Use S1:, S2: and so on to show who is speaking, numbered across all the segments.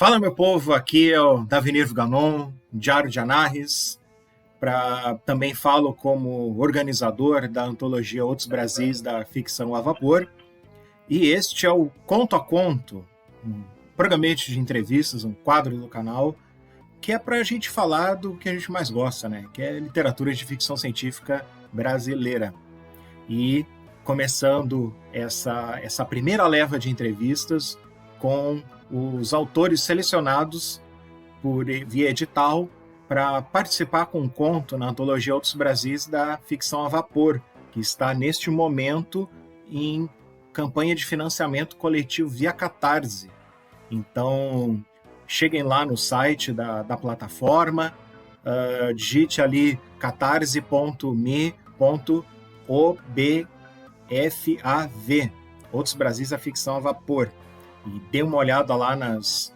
S1: Fala, meu povo, aqui é o Davenir Ganon, Diário de Anarres. Também falo como organizador da antologia Outros Brasis da ficção a vapor. E este é o Conto a Conto, um programete de entrevistas, um quadro do canal, que é para a gente falar do que a gente mais gosta, né? Que é literatura de ficção científica brasileira. E começando essa primeira leva de entrevistas com os autores selecionados via edital para participar com um conto na antologia Outros Brasis da ficção a vapor, que está neste momento em campanha de financiamento coletivo via Catarse. Então, cheguem lá no site da plataforma, digite ali catarse.me.obfav, Outros Brasis a ficção a vapor, e dê uma olhada lá nas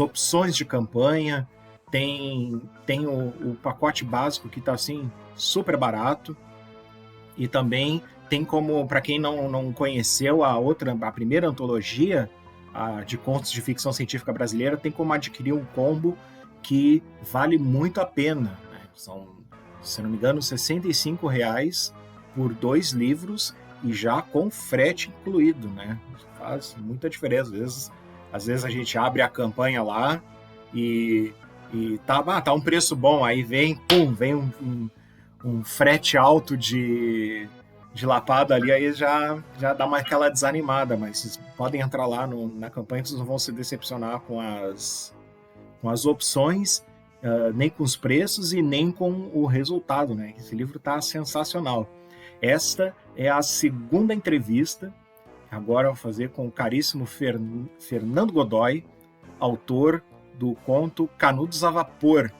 S1: opções de campanha. Tem o pacote básico que está assim super barato, e também tem como, para quem não conheceu a primeira antologia de contos de ficção científica brasileira, tem como adquirir um combo que vale muito a pena, né? São, se não me engano, R$65 por 2 livros, e já com frete incluído, né? Faz muita diferença. Às vezes a gente abre a campanha lá e tá um preço bom, aí vem um frete alto de lapada ali, aí já dá aquela desanimada, mas vocês podem entrar lá na campanha, vocês não vão se decepcionar com as opções, nem com os preços e nem com o resultado, né? Esse livro tá sensacional. Esta é a segunda entrevista, agora eu vou fazer com o caríssimo Fernando Godoy, autor do conto Canudos a Vapor.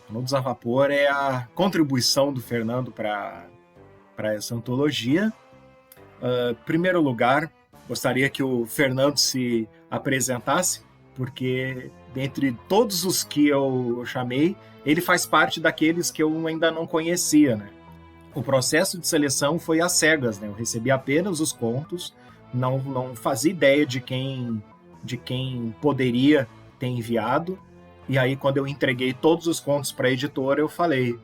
S1: Canudos a Vapor é a contribuição do Fernando para essa antologia. Em primeiro lugar, gostaria que o Fernando se apresentasse, porque dentre todos os que eu chamei, ele faz parte daqueles que eu ainda não conhecia, né? O processo de seleção foi às cegas, né? Eu recebi apenas os contos, não fazia ideia de quem poderia ter enviado. E aí, quando eu entreguei todos os contos para a editora, eu falei: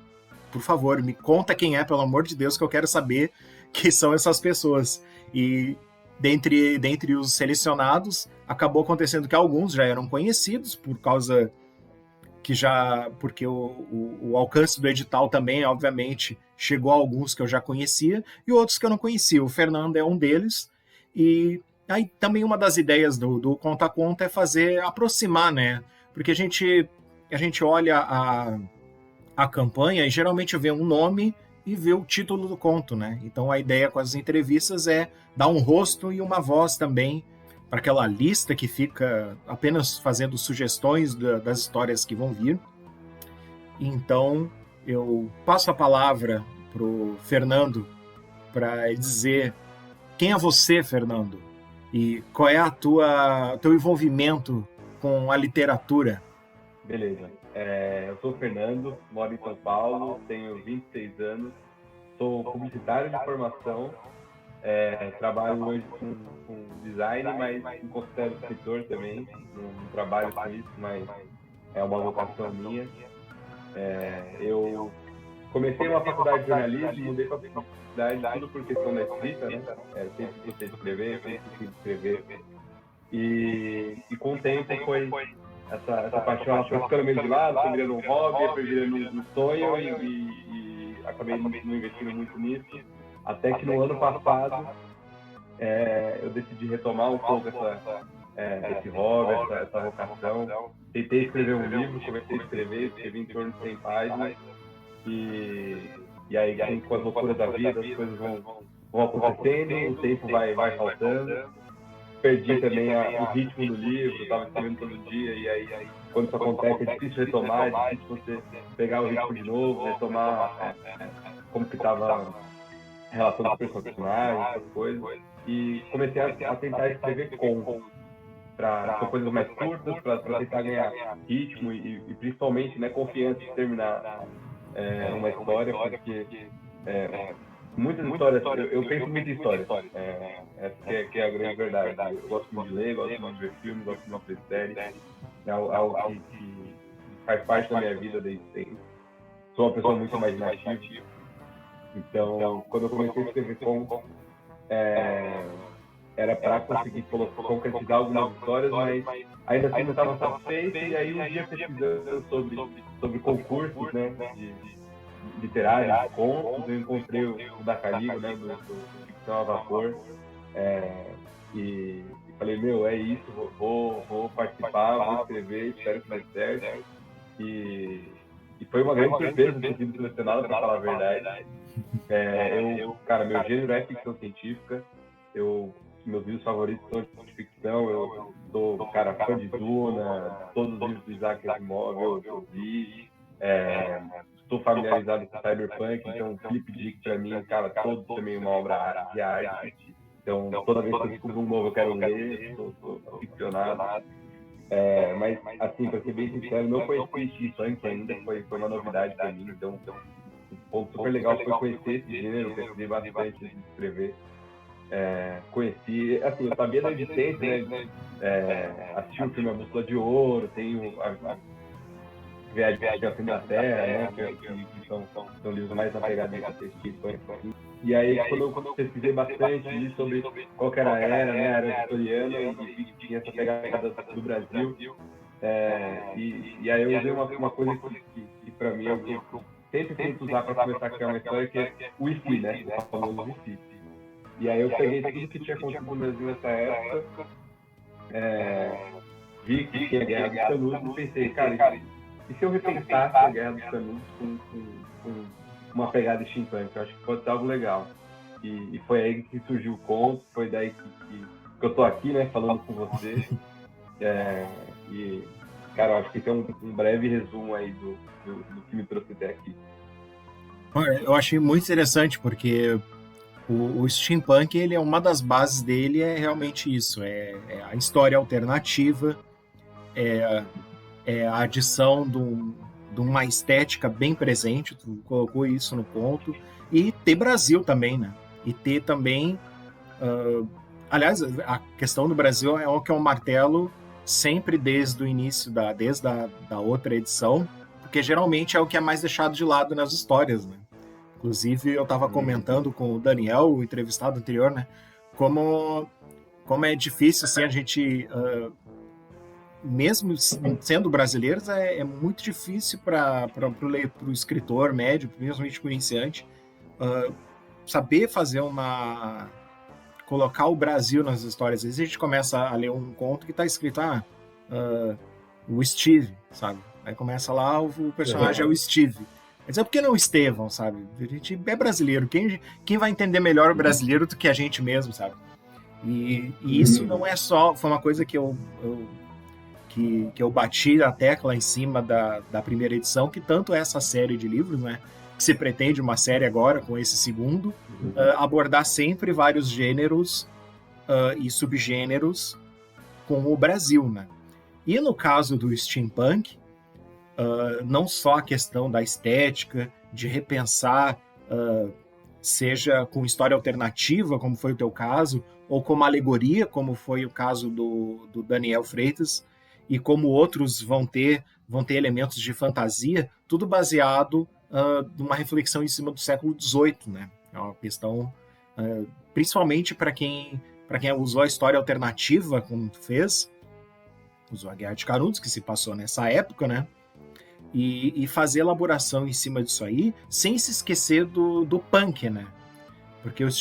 S1: por favor, me conta quem é, pelo amor de Deus, que eu quero saber quem são essas pessoas. E dentre os selecionados, acabou acontecendo que alguns já eram conhecidos, porque o alcance do edital também, obviamente, chegou a alguns que eu já conhecia e outros que eu não conhecia. O Fernando é um deles. E aí também uma das ideias do Conta a Conta é aproximar, né? Porque a gente olha a campanha e geralmente vê um nome e vê o título do conto, né? Então a ideia com as entrevistas é dar um rosto e uma voz também para aquela lista que fica apenas fazendo sugestões das histórias que vão vir. Então, eu passo a palavra para o Fernando para dizer quem é você, Fernando, e qual é teu envolvimento com a literatura.
S2: Beleza. Eu sou o Fernando, moro em São Paulo, tenho 26 anos, sou publicitário de formação. Trabalho hoje com design, mas me considero escritor também. Não trabalho com isso, mas é uma vocação minha. Eu comecei uma faculdade de jornalismo, mudei para publicidade, tudo por questão da escrita, né? Sempre gostei de escrever, sempre quis escrever. E com o tempo foi essa paixão, ela foi ficando meio de lado, foi virando um hobby, foi virando um sonho e acabei não investindo muito nisso. Até que no ano passado eu decidi retomar um pouco esse hobby, essa vocação. Tentei escrever um livro, comecei a escrevi em torno de 100 páginas. E aí, com as loucuras da vida, as coisas vão acontecendo, o tempo vai faltando. Perdi também o ritmo do livro, estava escrevendo todo dia, e aí, quando isso acontece, é difícil retomar, é difícil você pegar o ritmo de novo, retomar como que estava a relação dos personagens, essas coisas. E comecei a tentar escrever contos, para coisas mais curtas, para tentar ganhar ritmo e principalmente, né, confiança de terminar uma história, porque Muitas histórias, eu penso muito em histórias. Essa que é a grande verdade. Eu gosto muito de ler, gosto muito de ver filmes, gosto muito de ver séries. É algo que faz parte da minha vida desde sempre. Sou uma pessoa muito imaginativa. Então, quando eu comecei a escrever contos, era para conseguir concretizar algumas histórias, mas ainda assim não estava satisfeito. E aí, um dia pesquisando sobre concursos, né, de literários, de contos, eu encontrei o da Caligo, né, do Ficção a Vapor, e falei, é isso, vou participar, vou escrever, espero que dê certo. E foi uma grande surpresa ter sido selecionado, para falar a verdade. Cara, meu gênero é ficção científica, meus livros favoritos são de ficção, eu sou, cara, fã de Duna, todos os livros do Isaac Asimov eu li, estou familiarizado com Cyberpunk, então Philip Dick, para mim, cara, todos também uma obra de arte. Então, toda vez que eu descubro um novo, eu quero ler, estou aficionado. Mas, assim, para ser bem sincero, não conheci Steampunk ainda, foi uma novidade para mim. Então, um ponto super legal foi conhecer esse gênero, pesquisei bastante de escrever. Conheci, assim, eu sabia da existência, né? Assisti o filme A Bússola de Ouro, tem a Viagem ao Fim da Terra, né? Que são livros mais apegados a Steampunk. E aí, quando eu pesquisei bastante li sobre qual que era a era, né? A era vitoriana, e vi que tinha essa pegada do Brasil. E aí eu usei uma coisa que para mim eu sempre tento usar para começar a criar uma história, que é o IFI, né? O famoso IFI. E aí eu peguei tudo que tinha acontecido no Brasil nessa época, vi que tinha a Guerra dos Canudos e pensei, cara, e se eu repensasse a Guerra dos Canudos com uma pegada steampunk? Eu acho que pode ser algo legal. E foi aí que surgiu o conto, foi daí que eu tô aqui, né, falando com você. E, cara, eu acho que tem um breve resumo aí do que me trouxe até aqui.
S1: Eu achei muito interessante, porque o steampunk, ele uma das bases dele é realmente isso, é a história alternativa, é a adição de uma estética bem presente, tu colocou isso no ponto, e ter Brasil também, né? E ter também, aliás, a questão do Brasil é o que é um martelo sempre desde o início, desde a outra edição, porque geralmente é o que é mais deixado de lado nas histórias, né? Inclusive, eu estava comentando com o Daniel, o entrevistado anterior, né? Como é difícil, assim, a gente... mesmo sendo brasileiros, é muito difícil para o escritor médio, principalmente o iniciante, saber fazer colocar o Brasil nas histórias. Às vezes a gente começa a ler um conto que está escrito, o Steve, sabe? Aí começa lá, o personagem é o Steve. Mas por que não o Estevão, sabe? A gente é brasileiro. Quem vai entender melhor o brasileiro do que a gente mesmo, sabe? E isso não é só... Foi uma coisa que eu bati a tecla em cima da primeira edição, que tanto essa série de livros, né, que se pretende uma série agora com esse segundo, abordar sempre vários gêneros e subgêneros com o Brasil, né? E no caso do steampunk, não só a questão da estética, de repensar, seja com história alternativa, como foi o teu caso, ou como alegoria, como foi o caso do Daniel Freitas, e como outros vão ter elementos de fantasia, tudo baseado numa reflexão em cima do século XVIII, né? É uma questão, principalmente para quem usou a história alternativa, como tu fez, usou a Guerra de Canudos, que se passou nessa época, né? E fazer elaboração em cima disso aí, sem se esquecer do punk, né? Porque o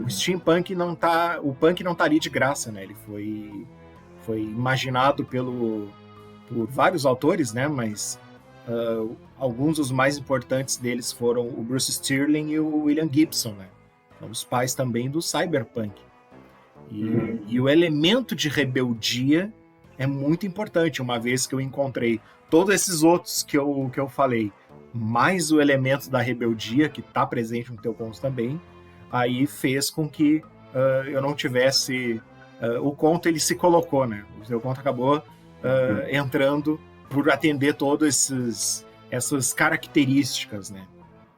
S1: steampunk não tá... O punk não tá ali de graça, né? Ele foi imaginado por vários autores, né? Mas alguns dos mais importantes deles foram o Bruce Sterling e o William Gibson, né? São os pais também do cyberpunk. E o elemento de rebeldia é muito importante, uma vez que eu encontrei todos esses outros que eu falei, mais o elemento da rebeldia, que está presente no teu conto também, aí fez com que eu não tivesse... o conto, ele se colocou, né? O teu conto acabou entrando por atender todas essas características, né?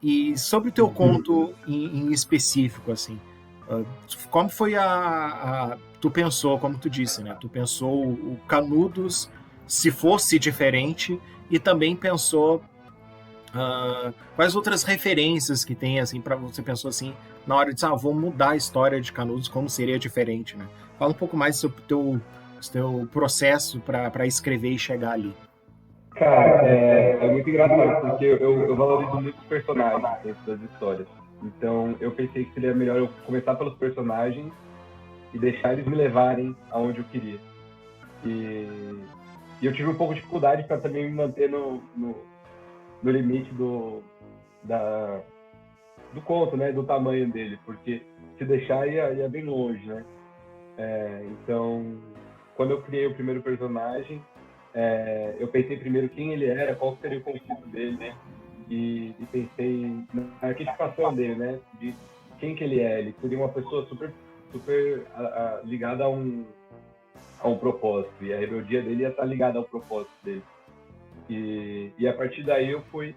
S1: E sobre o teu conto em específico, assim, como foi tu pensou, como tu disse, né? Tu pensou o Canudos se fosse diferente e também pensou quais outras referências que tem, assim, para você pensou assim, na hora de dizer, vou mudar a história de Canudos, como seria diferente, né? Fala um pouco mais sobre o teu processo para escrever e chegar ali.
S2: Cara, é muito engraçado, porque eu valorizo muito os personagens dentro das histórias. Então, eu pensei que seria melhor eu começar pelos personagens e deixar eles me levarem aonde eu queria. E eu tive um pouco de dificuldade para também me manter no limite do conto, né? Do tamanho dele, porque se deixar ia bem longe, né? Então, quando eu criei o primeiro personagem, eu pensei primeiro quem ele era, qual seria o conflito dele, e pensei na arquetipação dele, né? De quem que ele é. Ele seria uma pessoa super ligada a um propósito, e a rebeldia dele ia estar ligada ao propósito dele. E a partir daí eu fui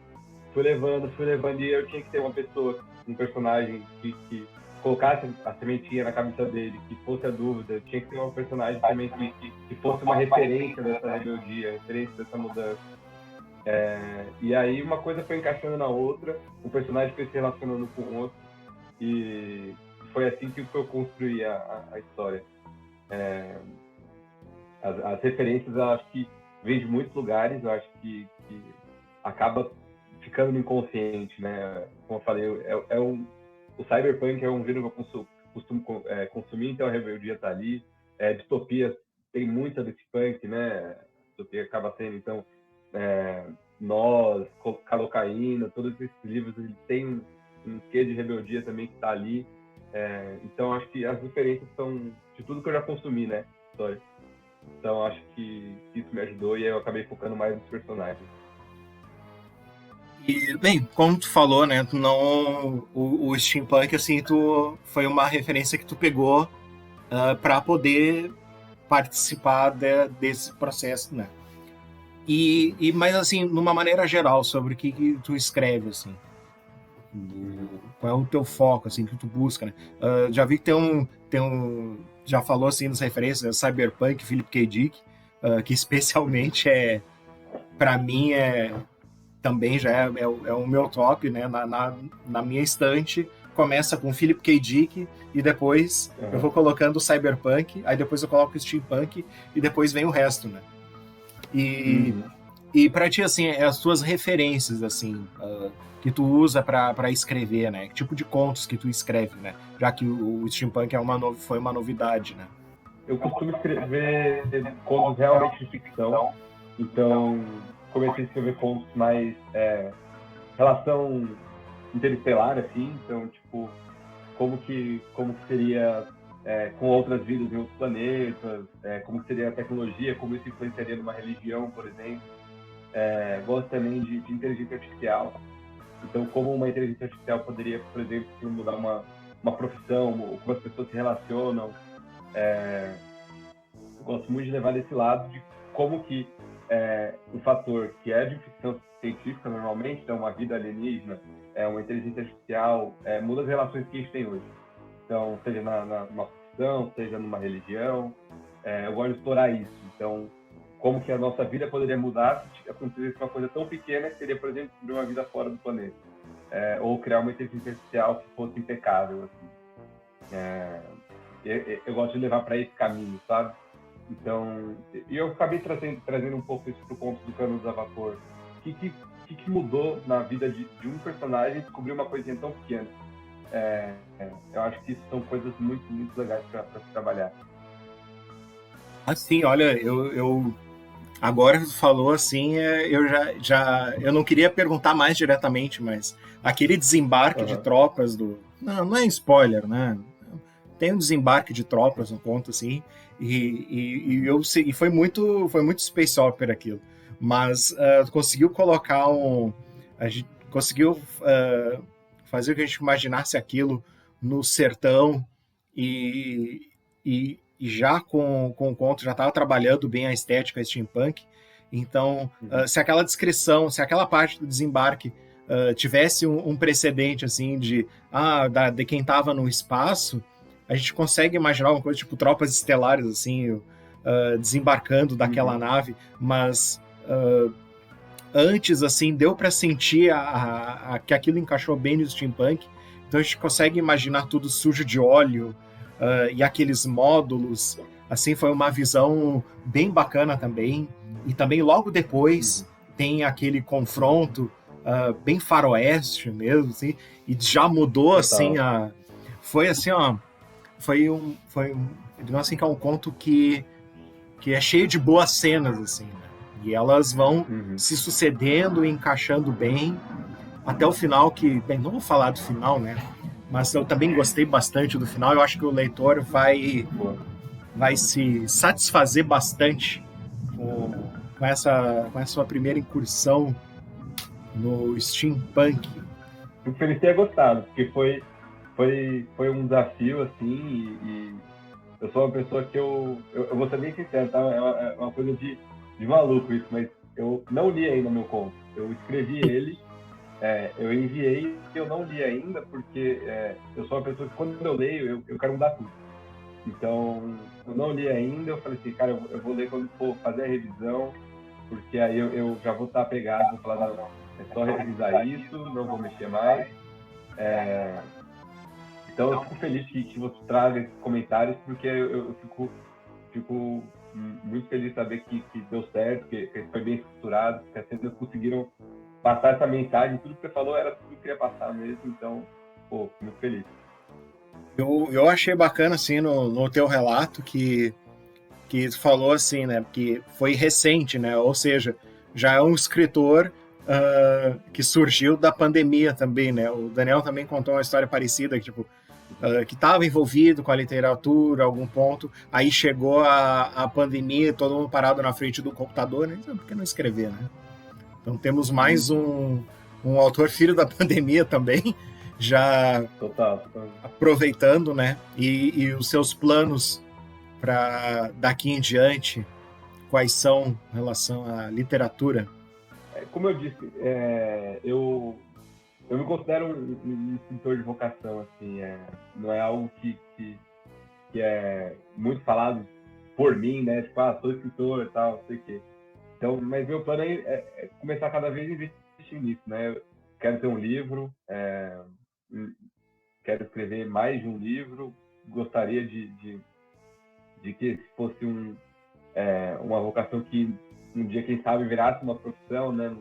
S2: levando, e eu tinha que ter uma pessoa, um personagem que colocasse a sementinha na cabeça dele, que fosse a dúvida, tinha que ter um personagem também que fosse uma referência dessa rebeldia, referência dessa mudança. E aí uma coisa foi encaixando na outra, o personagem foi se relacionando com o outro, e foi assim que eu construí a história. As referências, eu acho que vêm de muitos lugares, eu acho que acaba ficando no inconsciente, né? Como eu falei, o cyberpunk é um gênero que eu costumo consumir, então a rebeldia está ali. Distopia tem muita desse punk, né? Distopia acaba sendo, então, Nós, Calocaína, todos esses livros, eles têm um quê de rebeldia também que está ali. Então, acho que as diferenças são de tudo que eu já consumi, né? História. Então, acho que isso me ajudou e eu acabei focando mais nos personagens.
S1: E, bem, como tu falou, né, tu não, o steampunk, assim, foi uma referência que tu pegou para poder participar desse processo, né? Mas, assim, numa maneira geral, sobre o que tu escreve, assim, qual é o teu foco, assim, que tu busca, né? Já vi que já falou, assim, nas referências, né, Cyberpunk, Philip K. Dick, que especialmente para mim, também já é o meu top, né? Na minha estante, começa com Philip K. Dick e depois eu vou colocando o Cyberpunk, aí depois eu coloco o Steampunk e depois vem o resto, né? E para ti, assim, as tuas referências, assim, que tu usa para escrever, né? Que tipo de contos que tu escreve, né? Já que o Steampunk foi uma novidade, né?
S2: Eu costumo escrever contos realmente de ficção, então comecei a escrever contos mais relação interestelar, assim, então, tipo, como que seria com outras vidas em outros planetas, como seria a tecnologia, como isso influenciaria numa religião, por exemplo. Gosto também de inteligência artificial, então como uma inteligência artificial poderia, por exemplo, mudar uma profissão, como as pessoas se relacionam. Gosto muito de levar desse lado de como que um fator que é de ficção científica normalmente, então uma vida alienígena, uma inteligência artificial, muda as relações que a gente tem hoje. Então, seja numa profissão, seja numa religião, eu gosto de explorar isso. Então, como que a nossa vida poderia mudar se acontecesse uma coisa tão pequena que seria, por exemplo, de uma vida fora do planeta. Ou criar uma inteligência artificial que fosse impecável. Assim. Eu gosto de levar para esse caminho, sabe? Então, eu acabei trazendo um pouco isso para o conto do Canudos a Vapor. O que mudou na vida de um personagem descobrir uma coisinha tão pequena? Eu acho que isso são coisas muito, muito legais para se trabalhar.
S1: Assim, olha, eu agora que tu falou assim, eu eu não queria perguntar mais diretamente, mas aquele desembarque de tropas não é spoiler, né? Tem um desembarque de tropas no conto assim, e foi muito space opera aquilo, mas conseguiu colocar a gente conseguiu fazer que a gente imaginasse aquilo no sertão e já com o conto já estava trabalhando bem a estética steampunk. Então, se aquela descrição, se aquela parte do desembarque tivesse um precedente, assim, de quem estava no espaço, a gente consegue imaginar uma coisa tipo tropas estelares, assim, desembarcando daquela nave, mas antes, assim, deu para sentir que aquilo encaixou bem no steampunk, então a gente consegue imaginar tudo sujo de óleo, e aqueles módulos, assim, foi uma visão bem bacana também, e também logo depois tem aquele confronto bem faroeste mesmo, assim, e já mudou, assim, foi assim, ó, digamos assim, que é um conto que é cheio de boas cenas, assim, né? E elas vão se sucedendo e encaixando bem até o final, que, bem, não vou falar do final, né? Mas eu também gostei bastante do final. Eu acho que o leitor vai se satisfazer bastante com essa sua primeira incursão no steampunk.
S2: Fico feliz de ter gostado, porque foi um desafio, assim, e eu sou uma pessoa que eu vou ser bem sincero, tá? É uma coisa de maluco isso, mas eu não li ainda meu conto. Eu escrevi ele, eu enviei, eu não li ainda, porque eu sou uma pessoa que quando eu leio, eu quero mudar tudo. Então, eu não li ainda, eu falei assim, cara, eu vou ler quando for fazer a revisão, porque aí eu já vou estar apegado, vou falar, não, é só revisar isso, não vou mexer mais. Então, eu fico feliz que você traga esses comentários, porque eu fico muito feliz de saber que deu certo, que foi bem estruturado, que as pessoas conseguiram passar essa mensagem. Tudo que você falou era tudo que eu queria passar mesmo, então, pô, muito feliz.
S1: Eu achei bacana, assim, no teu relato que tu falou, assim, né, que foi recente, né, ou seja, já é um escritor que surgiu da pandemia também, né, o Daniel também contou uma história parecida, que, tipo, que estava envolvido com a literatura, algum ponto, aí chegou a pandemia, todo mundo parado na frente do computador, né? Por que não escrever, né? Então temos mais um autor filho da pandemia também, já
S2: Total.
S1: aproveitando, né? E os seus planos para daqui em diante, quais são em relação à literatura?
S2: Como eu disse, eu me considero um escritor de vocação, assim, não é algo que é muito falado por mim, né? Tipo, sou escritor e tal, sei o quê. Então, mas meu plano é começar cada vez a investir nisso, né? Eu quero ter um livro, quero escrever mais de um livro, gostaria de que fosse uma vocação que um dia, quem sabe, virasse uma profissão, né?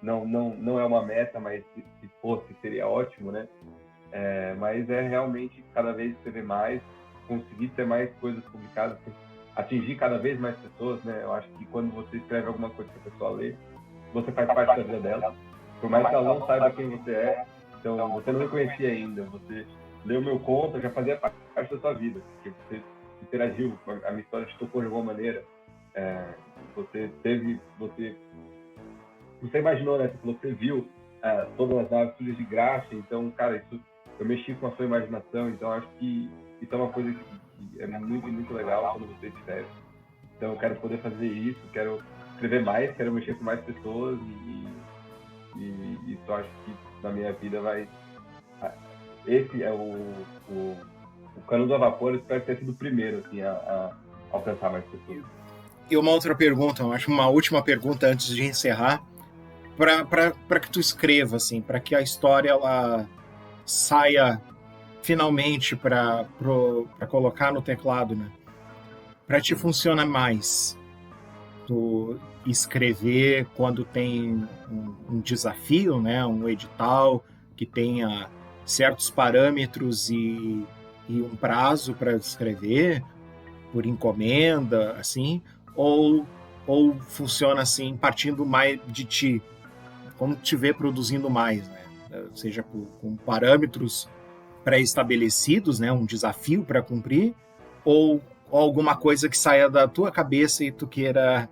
S2: Não é uma meta, mas se fosse, seria ótimo, né? Mas realmente cada vez escrever mais, conseguir ter mais coisas publicadas, atingir cada vez mais pessoas, né? Eu acho que quando você escreve alguma coisa que a pessoa lê, você faz parte da vida dela, por mais que ela não saiba quem você é. Então, você não me conhecia ainda, você leu meu conto, já fazia parte da sua vida, porque você interagiu, a minha história te tocou de alguma maneira. Você imaginou, né? Você viu todas as naves sujas de graxa, então, cara, isso eu mexi com a sua imaginação, então acho que isso é uma coisa que é muito, muito legal quando você escreve. Então eu quero poder fazer isso, quero escrever mais, quero mexer com mais pessoas e isso acho que na minha vida vai... Esse é o Canudo a Vapor, eu espero ter sido o primeiro assim, a alcançar mais pessoas.
S1: E uma outra pergunta, eu acho uma última pergunta antes de encerrar, para que tu escreva, assim, para que a história ela saia finalmente para colocar no teclado, né? Para ti funciona mais tu escrever quando tem um desafio, né? Um edital que tenha certos parâmetros e um prazo para escrever por encomenda, assim, ou funciona assim partindo mais de ti, como te vê produzindo mais, né? Seja com parâmetros pré-estabelecidos, né? Um desafio para cumprir, ou alguma coisa que saia da tua cabeça e tu queira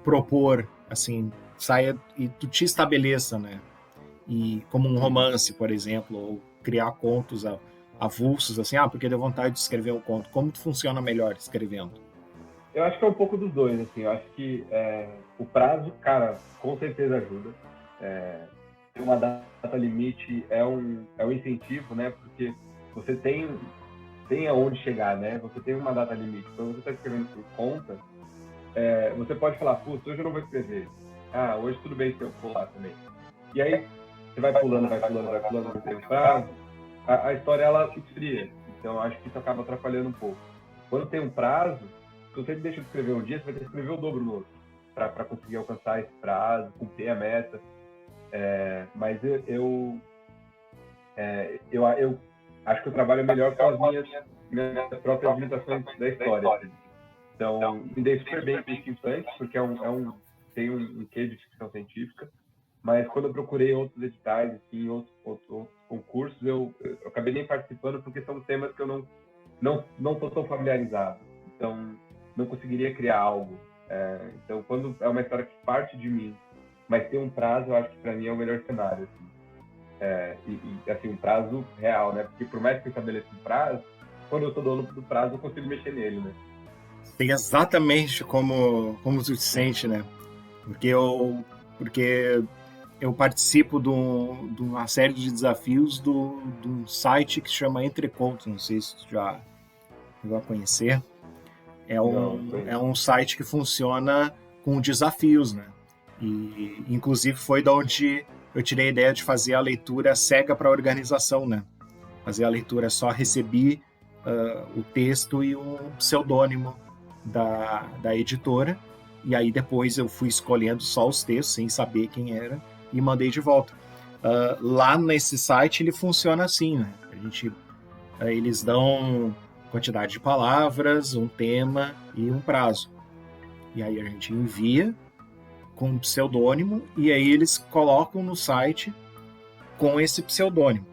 S1: propor, assim, saia e tu te estabeleça, né? E como um romance, por exemplo, ou criar contos avulsos, assim, porque deu vontade de escrever um conto. Como tu funciona melhor escrevendo?
S2: Eu acho que é um pouco dos dois, assim. Eu acho que o prazo, cara, com certeza ajuda. uma data limite é um incentivo, né? Porque você tem aonde chegar, né? Você tem uma data limite. Quando você está escrevendo por conta, você pode falar, putz, hoje eu não vou escrever. Ah, hoje tudo bem se eu pular também. E aí, você vai pulando, não tem prazo, a história, ela esfria. Então, acho que isso acaba atrapalhando um pouco. Quando tem um prazo, se você deixa de escrever um dia, você vai ter que escrever o dobro no outro, para conseguir alcançar esse prazo, cumprir a meta. Mas eu acho que eu trabalho melhor com as minhas próprias limitações da história. Então, me dei super bem com Steampunk, porque tem um quê de ficção científica, mas quando eu procurei outros editais, assim, outros concursos, eu acabei nem participando, porque são temas que eu não estou tão familiarizado. Então, não conseguiria criar algo. Então, quando é uma história que parte de mim, mas tem um prazo, eu acho que para mim é o melhor cenário. Assim. Assim, um prazo real, né? Porque por mais que eu estabeleça um prazo, quando eu estou dono do prazo, eu consigo mexer nele, né?
S1: Tem exatamente como tu se sente, né? Porque eu participo de uma série de desafios de um site que se chama Entrecontos, não sei se tu já vai conhecer. É um site que funciona com desafios, né? E, inclusive, foi da onde eu tirei a ideia de fazer a leitura cega para a organização, né? Fazer a leitura só recebi o texto e um pseudônimo da editora, e aí depois eu fui escolhendo só os textos, sem saber quem era, e mandei de volta. Lá nesse site ele funciona assim, né? Eles dão quantidade de palavras, um tema e um prazo. E aí a gente envia com um pseudônimo, e aí eles colocam no site com esse pseudônimo.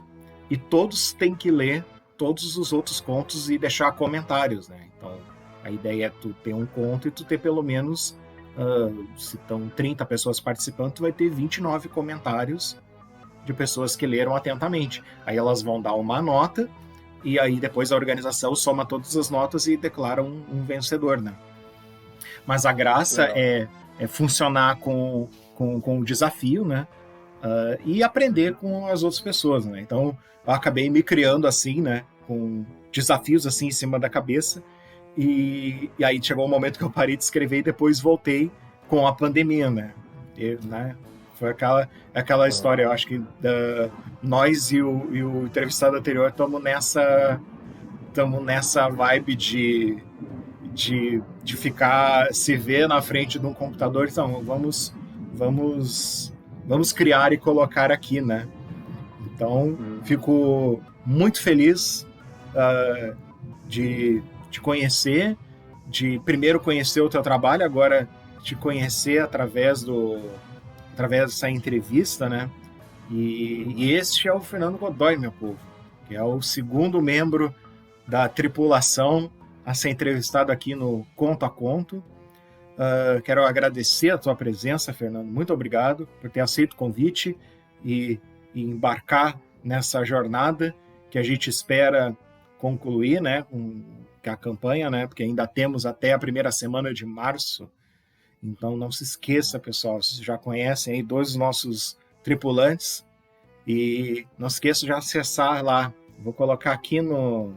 S1: E todos têm que ler todos os outros contos e deixar comentários, né? Então, a ideia é tu ter um conto e tu ter pelo menos, se estão 30 pessoas participando, tu vai ter 29 comentários de pessoas que leram atentamente. Aí elas vão dar uma nota, e aí depois a organização soma todas as notas e declara um vencedor, né? Mas a graça é funcionar com o desafio, né? E aprender com as outras pessoas, né? Então, eu acabei me criando assim, né? Com desafios assim em cima da cabeça. E aí chegou um momento que eu parei de escrever e depois voltei com a pandemia, né? Foi aquela história, eu acho que nós e o entrevistado anterior estamos nessa vibe de ficar, se ver na frente de um computador. Então, vamos criar e colocar aqui, né? Então, fico muito feliz de te conhecer, de primeiro conhecer o teu trabalho, agora te conhecer através dessa entrevista, né? E este é o Fernando Godoy, meu povo, que é o segundo membro da tripulação a ser entrevistado aqui no Conto a Conto. Quero agradecer a tua presença, Fernando. Muito obrigado por ter aceito o convite e embarcar nessa jornada que a gente espera concluir, né, com a campanha, né, porque ainda temos até a primeira semana de março. Então não se esqueça, pessoal, vocês já conhecem aí 2 dos nossos tripulantes, e não se esqueça de acessar lá. Vou colocar aqui no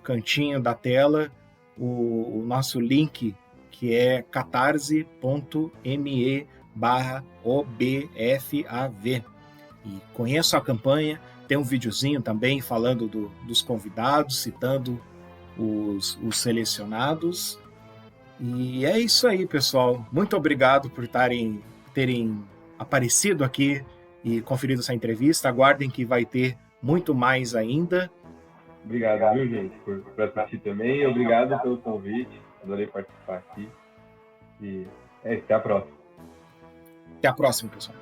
S1: cantinho da tela o nosso link, que é catarse.me/obfav. E conheça a campanha, tem um videozinho também falando dos convidados, citando os selecionados. E é isso aí, pessoal. Muito obrigado por terem aparecido aqui e conferido essa entrevista. Aguardem que vai ter muito mais ainda.
S2: Obrigado, viu, gente, por assistir também. Obrigado pelo convite. Adorei participar aqui. E até a próxima.
S1: Até a próxima, pessoal.